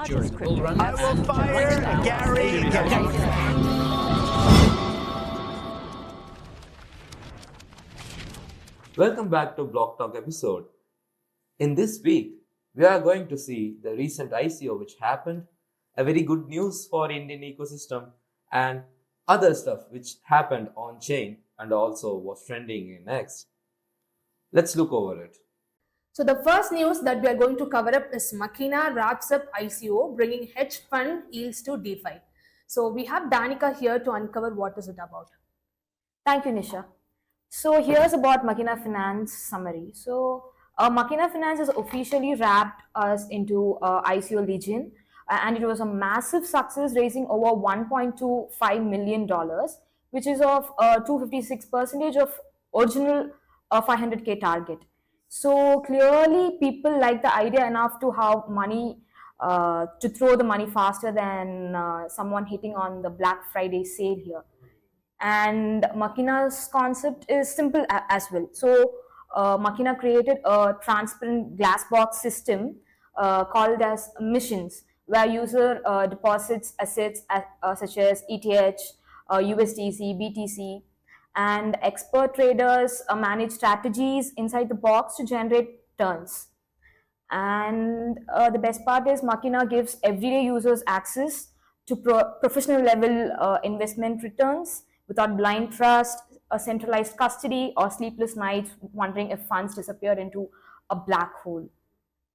largest crypto I will fire Gary. Welcome back to Block Talk episode. In this week, we are going to see the recent ICO which happened, a very good news for Indian ecosystem, and other stuff which happened on chain and also was trending in X. Let's look over it. So the first news that we are going to cover up is Makina wraps up ICO, bringing hedge fund yields to DeFi. So we have Danica here to uncover what is it about. Thank you, Nisha. So here's about Makina Finance summary. So Makina Finance has officially wrapped us into ICO Legion, and it was a massive success, raising over $1.25 million, which is of 256% of original 500K target. So clearly, people like the idea enough to have money to throw the money faster than someone hitting on the Black Friday sale here. And Makina's concept is simple as well. So Makina created a transparent glass box system called as missions, where user deposits assets such as ETH, USDC, BTC, and expert traders manage strategies inside the box to generate turns. And the best part is Makina gives everyday users access to professional level investment returns without blind trust, a centralized custody, or sleepless nights wondering if funds disappear into a black hole.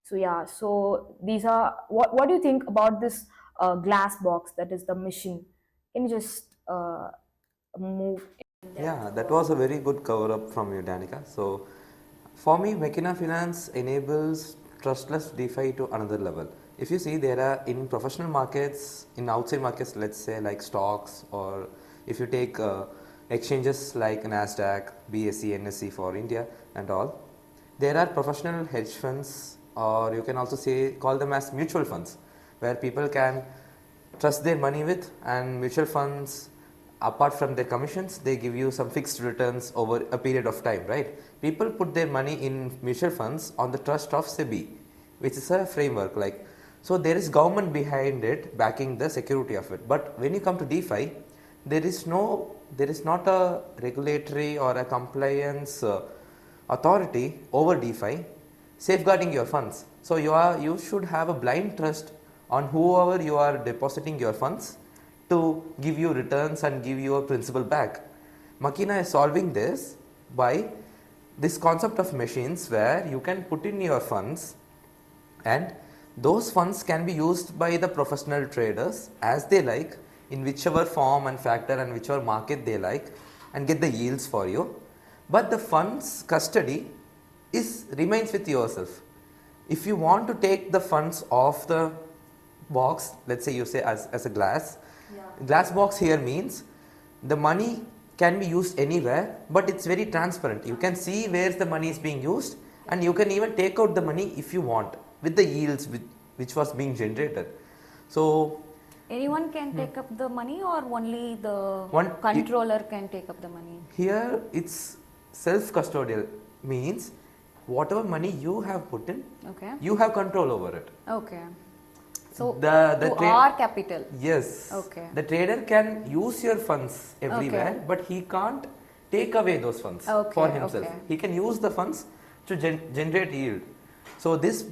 So yeah, so these are what do you think about this glass box that is the mission? Can you just move? Yeah, that was a very good cover up from you, Danica. So, for me, Makina Finance enables trustless DeFi to another level. If you see, there are in professional markets, in outside markets, let's say like stocks, or if you take exchanges like NASDAQ, BSE, NSE for India, and all, there are professional hedge funds, or you can also say call them as mutual funds, where people can trust their money with, and mutual funds, apart from their commissions, they give you some fixed returns over a period of time, right? People put their money in mutual funds on the trust of SEBI, which is a framework. Like, so there is government behind it backing the security of it. But when you come to DeFi, there is not a regulatory or a compliance authority over DeFi safeguarding your funds. So you should have a blind trust on whoever you are depositing your funds to give you returns and give you a principal back. Makina is solving this by this concept of machines, where you can put in your funds and those funds can be used by the professional traders as they like, in whichever form and factor and whichever market they like, and get the yields for you. But the funds custody remains with yourself. If you want to take the funds off the box, let's say you say as a glass box here means the money can be used anywhere, but it's very transparent. You can see where the money is being used, and you can even take out the money if you want with the yields which was being generated. So Anyone can take up the money, or only the controller can take up the money? Here it's self-custodial, means whatever money you have put in, you have control over it. Okay. So the our capital. Yes. Okay. The trader can use your funds everywhere, but he can't take away those funds for himself. He can use the funds to generate yield. So this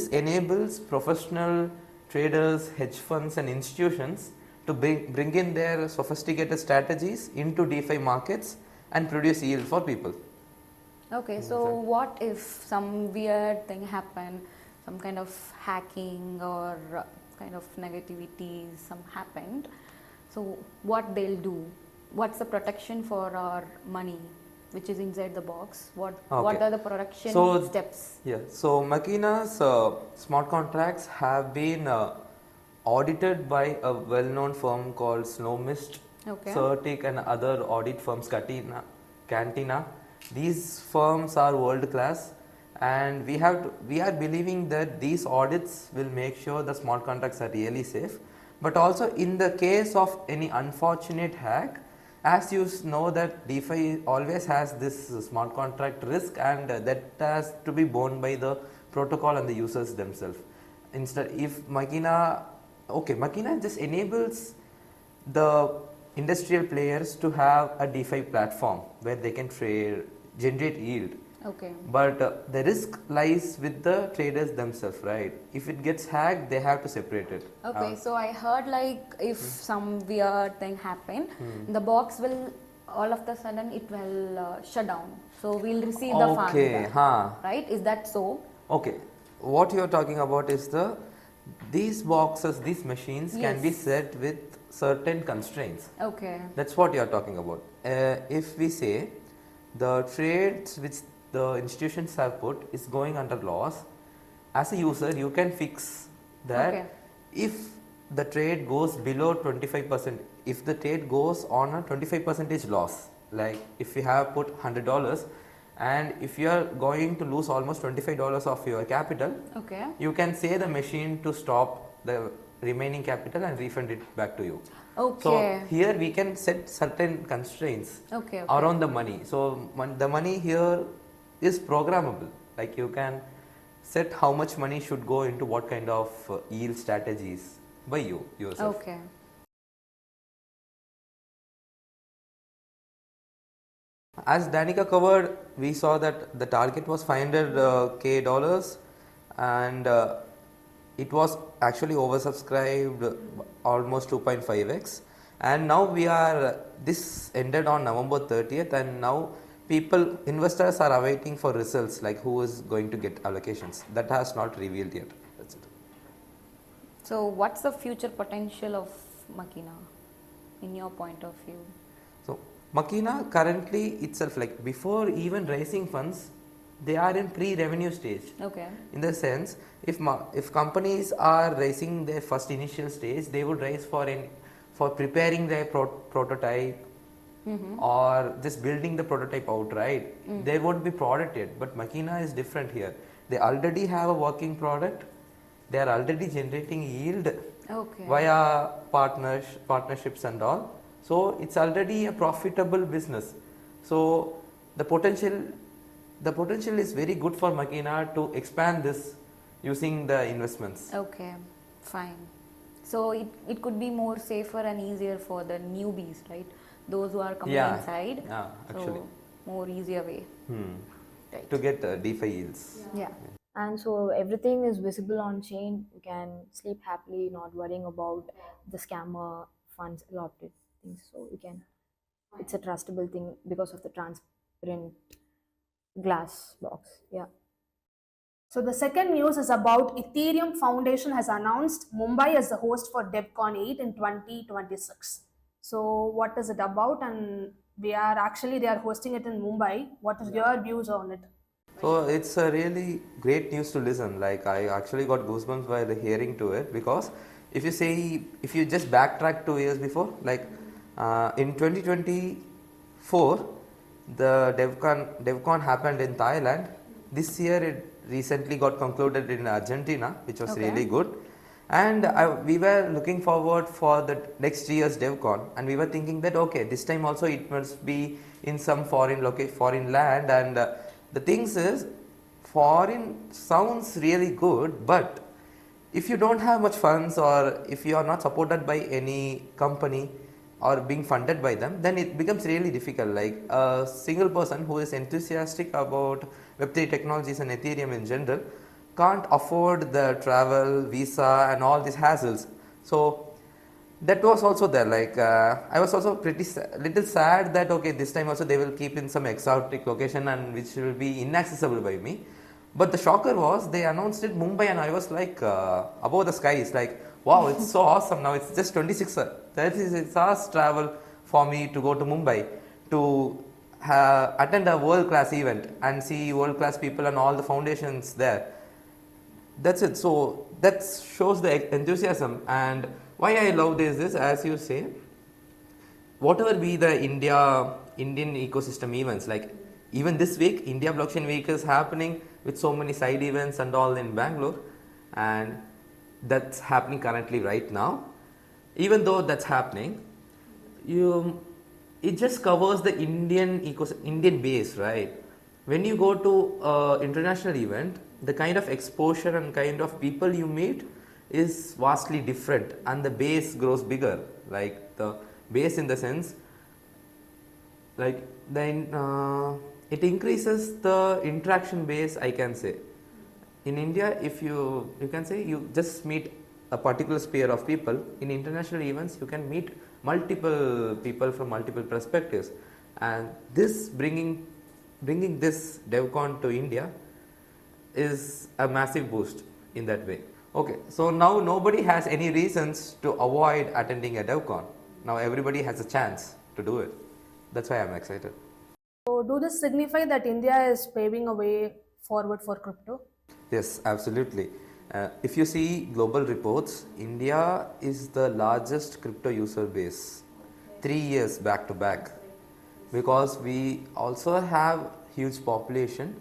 enables professional traders, hedge funds and institutions to bring in their sophisticated strategies into DeFi markets and produce yield for people. Okay, so what if some weird thing happened, some kind of hacking or kind of negativity, some happened? So what they'll do? What's the protection for our money which is inside the box? What are the protection steps? Yeah, so Makina's smart contracts have been audited by a well-known firm called Snowmist, Certic and other audit firms, Cantina. These firms are world class, and we are believing that these audits will make sure the smart contracts are really safe. But also in the case of any unfortunate hack, as you know that DeFi always has this smart contract risk, and that has to be borne by the protocol and the users themselves. instead if Makina, okay, Makina just enables the industrial players to have a DeFi platform where they can trade, generate yield. Okay. But the risk lies with the traders themselves, right? If it gets hacked, they have to separate it. Okay, so I heard like if some weird thing happen, the box will all of the sudden it will shut down. So we'll receive the funds. Okay, huh. Right? Is that so? Okay, what you are talking about is these boxes, these machines can be Yes. set with certain constraints. Okay. That's what you are talking about. If we say the trades which the institutions have put is going under loss, as a user you can fix that. Okay. If the trade goes below 25%, if the trade goes on a 25% loss, like if you have put $100 and if you are going to lose almost $25 of your capital, Okay. you can say the machine to stop the remaining capital and refund it back to you. Okay. So here we can set certain constraints Okay. around the money. So the money here is programmable. Like you can set how much money should go into what kind of yield strategies by you yourself. Okay. As Danica covered, we saw that the target was $500K and it was actually oversubscribed almost 2.5x, and now this ended on November 30th, and now investors are awaiting for results like who is going to get allocations. That has not revealed yet. That's it. So what's the future potential of Makina in your point of view? So Makina currently itself, like before even raising funds, they are in pre-revenue stage. Okay. In the sense, if companies are raising their first initial stage, they would raise for preparing their prototype or just building the prototype outright. There won't be product yet, but Makina is different here. They already have a working product. They are already generating yield Okay. via partnerships and all. So it's already a profitable business. So the potential is very good for Makina to expand this using the investments. Okay. Fine. So it could be more safer and easier for the newbies, right? Those who are coming inside. Yeah, actually. So more easier way. Right. To get DeFi yields. Yeah. And so everything is visible on chain. You can sleep happily, not worrying about the scammer funds allotted things. So it's a trustable thing because of the transparent glass box. Yeah. So the second news is about Ethereum Foundation has announced Mumbai as the host for Devcon 8 in 2026. So what is it about? And they are hosting it in Mumbai. What is your views on it? So it's a really great news to listen. Like I actually got goosebumps while hearing to it, because if you just backtrack 2 years before, like in 2024, the Devcon happened in Thailand. This year it recently got concluded in Argentina, which was really good. And we were looking forward for the next year's Devcon, and we were thinking that okay, this time also it must be in some foreign land. And the things is, foreign sounds really good, but if you don't have much funds, or if you are not supported by any company or being funded by them, then it becomes really difficult. Like a single person who is enthusiastic about Web3 technologies and Ethereum in general can't afford the travel, visa and all these hassles. So that was also there. Like I was also little sad that okay, this time also they will keep in some exotic location and which will be inaccessible by me. But the shocker was they announced it Mumbai, and I was like above the skies, like wow, it's so awesome. Now it's just 36 hours travel for me to go to Mumbai to attend a world-class event and see world-class people and all the foundations there. That's it. So that shows the enthusiasm. And why I love this is, as you say, whatever be the Indian ecosystem events, like even this week, India Blockchain Week is happening with so many side events and all in Bangalore, and that's happening currently right now. Even though that's happening, it just covers the Indian base, right? When you go to international event, the kind of exposure and kind of people you meet is vastly different, and the base grows bigger. Like the base in the sense, like then it increases the interaction base, I can say. In India, if you can say you just meet a particular sphere of people, in international events you can meet multiple people from multiple perspectives, and this bringing this Devcon to India is a massive boost in that way. Okay, so now nobody has any reasons to avoid attending a Devcon. Now everybody has a chance to do it. That's why I'm excited. So, do this signify that India is paving a way forward for crypto? Yes, absolutely. If you see global reports, India is the largest crypto user base, 3 years back to back, because we also have huge population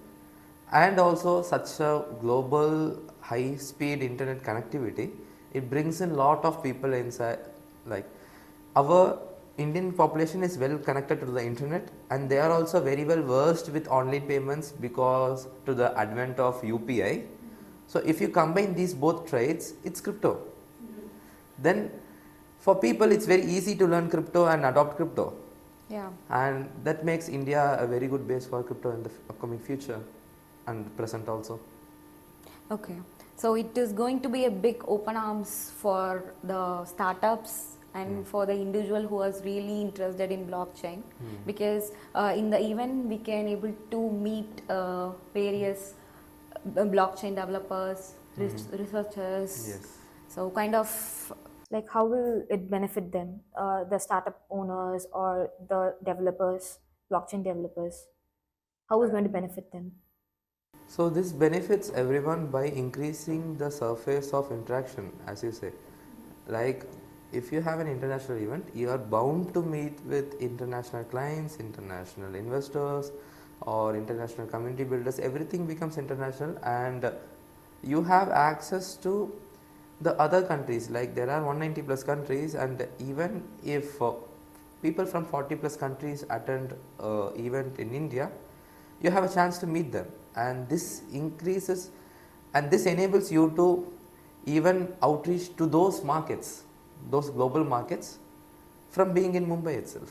and also such a global high speed internet connectivity. It brings in lot of people inside. Like our Indian population is well connected to the internet, and they are also very well versed with online payments because to the advent of UPI. So if you combine these both traits, it's crypto. Then for people it's very easy to learn crypto and adopt crypto. Yeah. And that makes India a very good base for crypto in the upcoming future and present also. Okay. So it is going to be a big open arms for the startups and for the individual who is really interested in blockchain, because in the event we can able to meet various blockchain developers, researchers. Yes. So kind of Like, how will it benefit them, the startup owners or the developers, blockchain developers? How is it going to benefit them? So this benefits everyone by increasing the surface of interaction, as you say. Like if you have an international event, you are bound to meet with international clients, international investors, or international community builders. Everything becomes international, and you have access to the other countries. Like there are 190 plus countries, and even if people from 40 plus countries attend event in India, you have a chance to meet them, and this increases and this enables you to even outreach to those markets, those global markets, from being in Mumbai itself.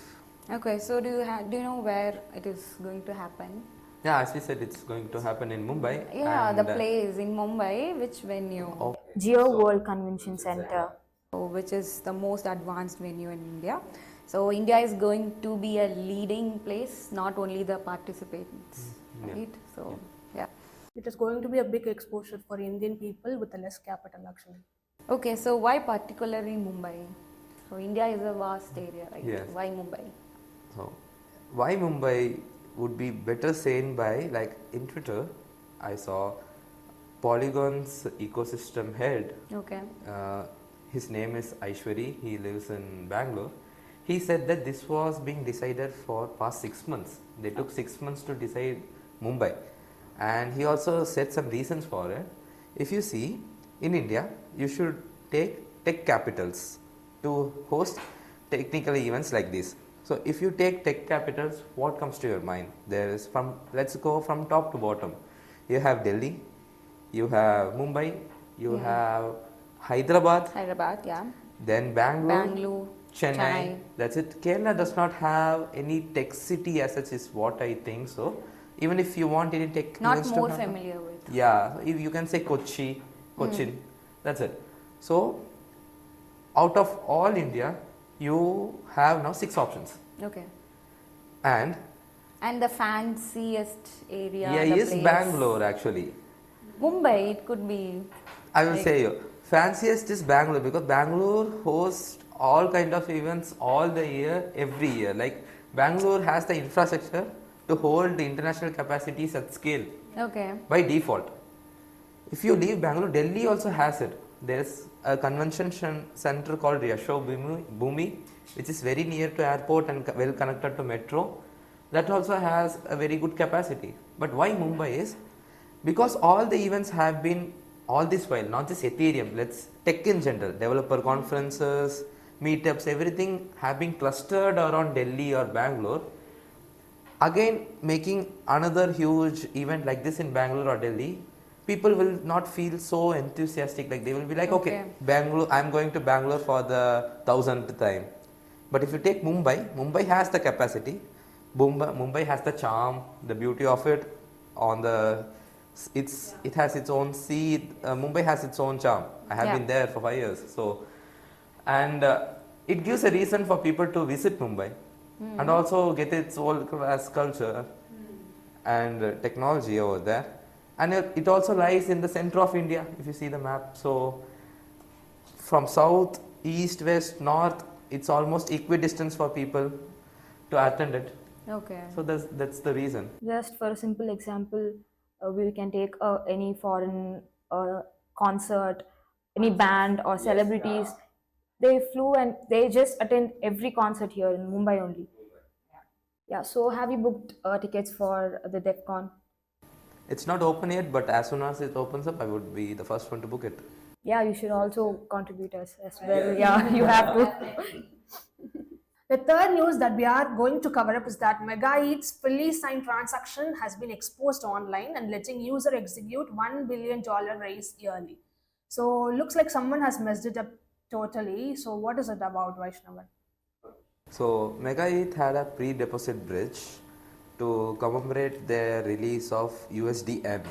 okay. So do you know where it is going to happen? Yeah, as we said, it's going to happen in Mumbai. Yeah, and, the place in Mumbai. Which venue? Geo World Convention Center. Which is the most advanced venue in India. So India is going to be a leading place, not only the participants, right? So yeah. It is going to be a big exposure for Indian people with a less capital actually. Okay, so why particularly Mumbai? So India is a vast area, right? Yes. Why Mumbai? So, why Mumbai would be better seen by, like in Twitter, I saw Polygon's ecosystem head. Okay. His name is Aishwari. He lives in Bangalore. He said that this was being decided for past 6 months. They took 6 months to decide Mumbai, and he also said some reasons for it. If you see, in India, you should take tech capitals to host technical events like this. So if you take tech capitals, what comes to your mind? There is let's go from top to bottom. You have Delhi, you have Mumbai, you have Hyderabad, Yeah. then Bangalore, Bangalore, Chennai. That's it. Kerala does not have any tech city as such, is what I think so. Even if you want any tech Not events to more happen. familiar with. Yeah, if you can say Cochin, that's it. So out of all India, you have now 6 options. Okay. And And the fanciest area. yeah, the is place. Bangalore actually. Mumbai, it could be. I will say you, fanciest is Bangalore, because Bangalore hosts all kind of events all the year, every year. Like Bangalore has the infrastructure to hold the international capacities at scale Okay. by default. If you leave Bangalore, Delhi also has it. There's a convention center called Yasho Bhumi, which is very near to airport and well connected to metro. That also has a very good capacity. But why Mumbai is, because all the events have been all this while, not just Ethereum, let's tech in general, developer conferences, meetups, everything have been clustered around Delhi or Bangalore. Again, making another huge event like this in Bangalore or Delhi people will not feel so enthusiastic. Like they will be like, okay, Okay. Bangalore, I'm going to Bangalore for the 1000th time. But if you take Mumbai, Mumbai has the capacity. Mumbai has the charm, the beauty of it. On the, it has its own sea. Mumbai has its own charm. I have Yeah. been there for 5 years, so and it gives a reason for people to visit Mumbai and also get its world class culture and technology over there. And it also lies in the center of India, if you see the map. So from south, east, west, north, it's almost equidistance for people to attend it. Okay. So that's the reason. Just for a simple example, we can take any foreign concert, any band or celebrities. They flew and they just attend every concert here in Mumbai only. Yeah. So have you booked tickets for the Devcon? It's not open yet, but as soon as it opens up, I would be the first one to book it. Yeah, you should also contribute as well. Yeah, you have to. The third news that we are going to cover up is that MegaETH's fully signed transaction has been exposed online and letting user execute $1 billion raise yearly. So looks like someone has messed it up totally. So what is it about, Vaishnavan? So MegaETH had a pre-deposit bridge to commemorate their release of USDM,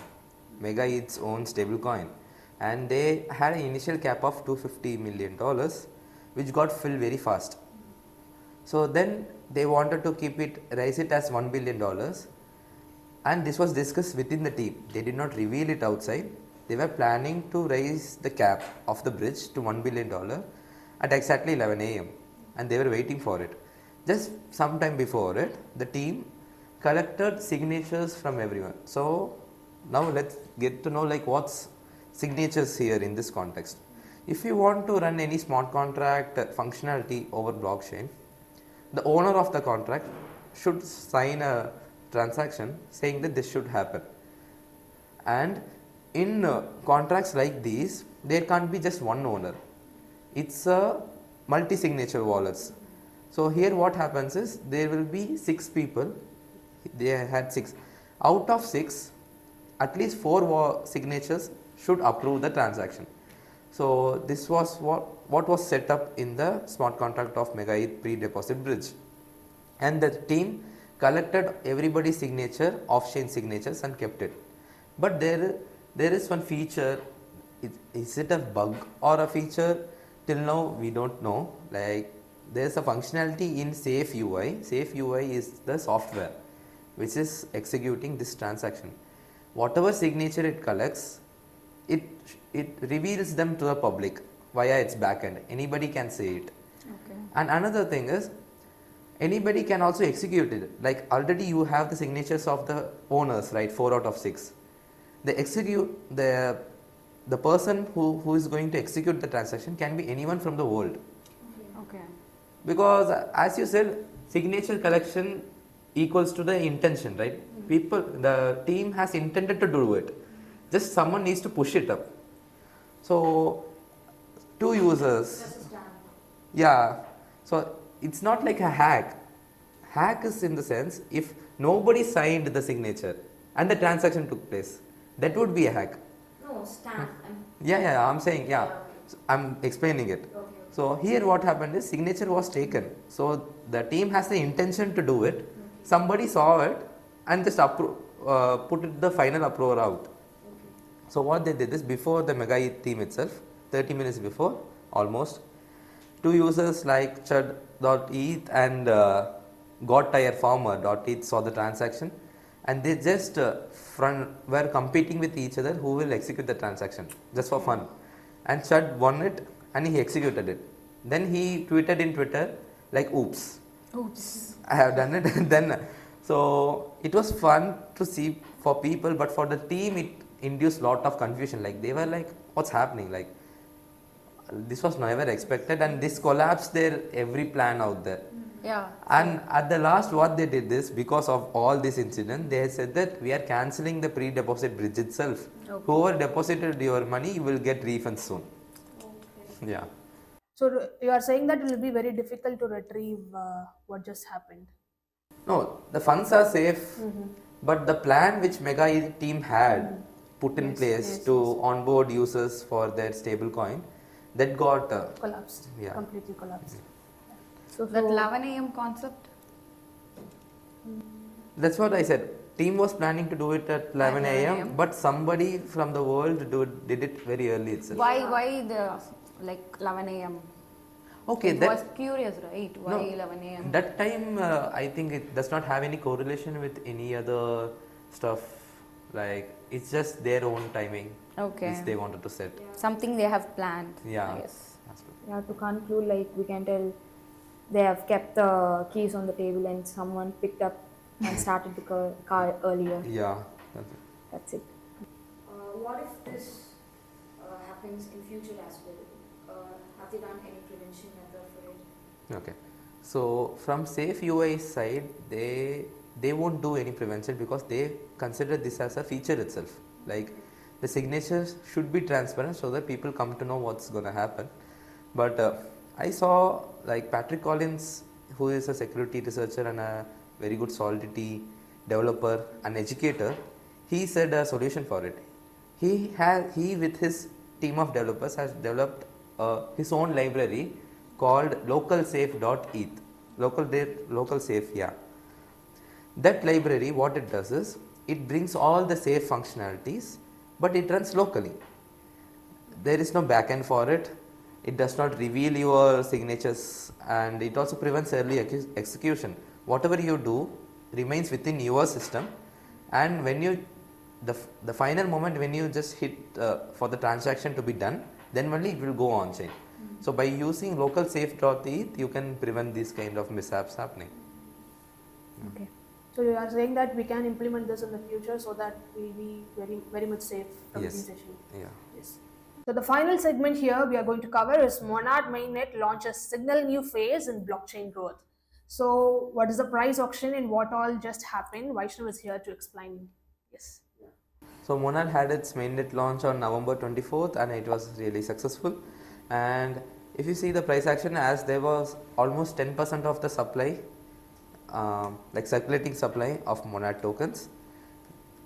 MegaETH's own stablecoin, and they had an initial cap of $250 million, which got filled very fast. So then they wanted to raise it as $1 billion, and this was discussed within the team. They did not reveal it outside. They were planning to raise the cap of the bridge to $1 billion at exactly 11 a.m. and they were waiting for it. Just some time before it, the team collected signatures from everyone. So now let's get to know like what's signatures here in this context. If you want to run any smart contract functionality over blockchain, the owner of the contract should sign a transaction saying that this should happen. And in contracts like these, there can't be just one owner. It's a multi-signature wallets. So here what happens is there will be 6 people. They had 6. Out of 6, at least 4 signatures should approve the transaction. So this was what was set up in the smart contract of MegaETH pre-deposit bridge. And the team collected everybody's signature, off-chain signatures, and kept it. But there is one feature. Is it a bug or a feature? Till now we don't know. Like there is a functionality in Safe UI. Safe UI is the software which is executing this transaction. Whatever signature it collects, it reveals them to the public via its backend. Anybody can see it. Okay. And another thing is, anybody can also execute it. Like already you have the signatures of the owners, right? 4 out of 6. They execute the person who is going to execute the transaction can be anyone from the world. Okay. Because as you said, signature collection equals to the intention, right? The team has intended to do it. Just someone needs to push it up. So 2 users. Yeah. So it's not like a hack. Hack is in the sense if nobody signed the signature and the transaction took place, that would be a hack. No, stamp. Yeah, I'm saying, yeah. So I'm explaining it. Okay. So here what happened is signature was taken. So the team has the intention to do it. Somebody saw it and just put the final approval out. So what they did is before the MegaETH team itself, 30 minutes before almost, 2 users like Chud.eth and GotTireFarmer.eth saw the transaction and they just were competing with each other who will execute the transaction just for fun. And Chud won it and he executed it. Then he tweeted in Twitter like, oops, I have done it. And then so it was fun to see for people, but for the team it induced lot of confusion. Like they were like, what's happening? Like this was never expected and this collapsed their every plan out there. Yeah. And at the last what they did is because of all this incident, they said that we are cancelling the pre-deposit bridge itself. Okay. Whoever deposited your money, you will get refunds soon. Okay. Yeah. So you are saying that it will be very difficult to retrieve what just happened. No, the funds are safe, but the plan which MegaETH team had put in Yes, place yes, to yes. onboard users for their stable coin, that got Collapsed. Yeah. Completely collapsed. So, That 11 a.m. concept. that's what I said. Team was planning to do it at 11 11 a.m. a.m. but somebody from the world did it very early itself. Why the like 11 a.m.? Okay, It that was curious, right? Why no, 11 a.m.? that time I think it does not have any correlation with any other stuff. Like it's just their own timing Okay. which they wanted to set. Something they have planned. Yeah. I guess. That's what- yeah, to conclude, like we can tell they have kept the keys on the table and someone picked up and started the car earlier. Yeah. That's it. That's it. What if this happens in future as well? Have they done any prevention method for it? Okay. So from Safe UI side, they won't do any prevention because they consider this as a feature itself. Like the signatures should be transparent so that people come to know what's going to happen. But I saw like Patrick Collins, who is a security researcher and a very good Solidity developer and educator. He said a solution for it. He with his team of developers has developed his own library called localsafe.eth. Local safe, yeah. That library, what it does is it brings all the safe functionalities, but it runs locally. There is no backend for it. It does not reveal your signatures, and it also prevents early execution. Whatever you do remains within your system, and when you the final moment when you just hit for the transaction to be done, then only it will go on chain. So by using localsafe.eth, you can prevent these kind of mishaps happening. Okay. So you are saying that we can implement this in the future so that we'll be very much safe from Yes. these issues. Yeah. Yes. So the final segment here we are going to cover is Monad Mainnet launches signal new phase in blockchain growth. So what is the price auction and what all just happened? Vaishnav is here to explain. Yes. So Monad had its mainnet launch on November 24th and it was really successful. And if you see the price action, as there was almost 10% of the supply, like circulating supply of Monad tokens,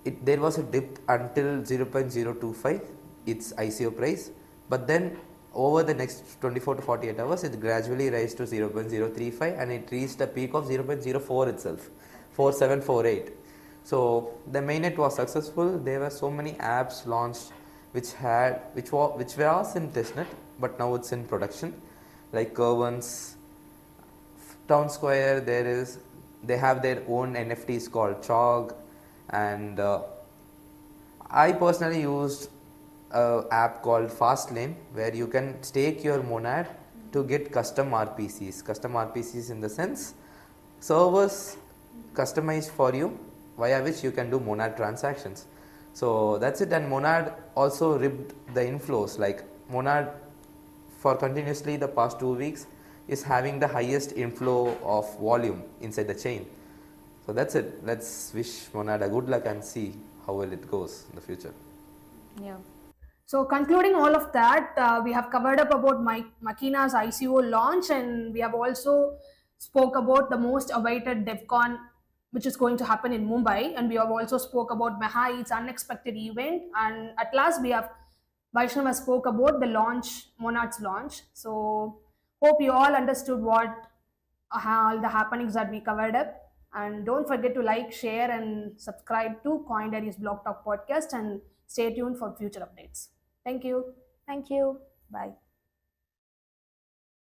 there was a dip until 0.025 its ICO price, but then over the next 24 to 48 hours it gradually raised to 0.035 and it reached a peak of 0.04 itself, 4748. So the mainnet was successful. There were so many apps launched which was in testnet, but now it's in production, like Curvens, Town Square. They have their own NFTs called Chog, and I personally used an app called Fastlane where you can stake your Monad to get custom RPCs. Custom RPCs in the sense servers customized for you, via which you can do Monad transactions. So that's it. And Monad also ripped the inflows. Like Monad for continuously the past 2 weeks is having the highest inflow of volume inside the chain. So that's it. Let's wish Monad a good luck and see how well it goes in the future. Yeah. So concluding all of that, we have covered up about Makina's ICO launch, and we have also spoke about the most awaited Devcon, which is going to happen in Mumbai, and we have also spoke about MegaETH's unexpected event, and at last we have Vaishnava spoke about the launch, Monad's launch. So hope you all understood what all the happenings that we covered up. And don't forget to like, share, and subscribe to Coin Diary's Blog Talk podcast, and stay tuned for future updates. Thank you. Thank you. Bye.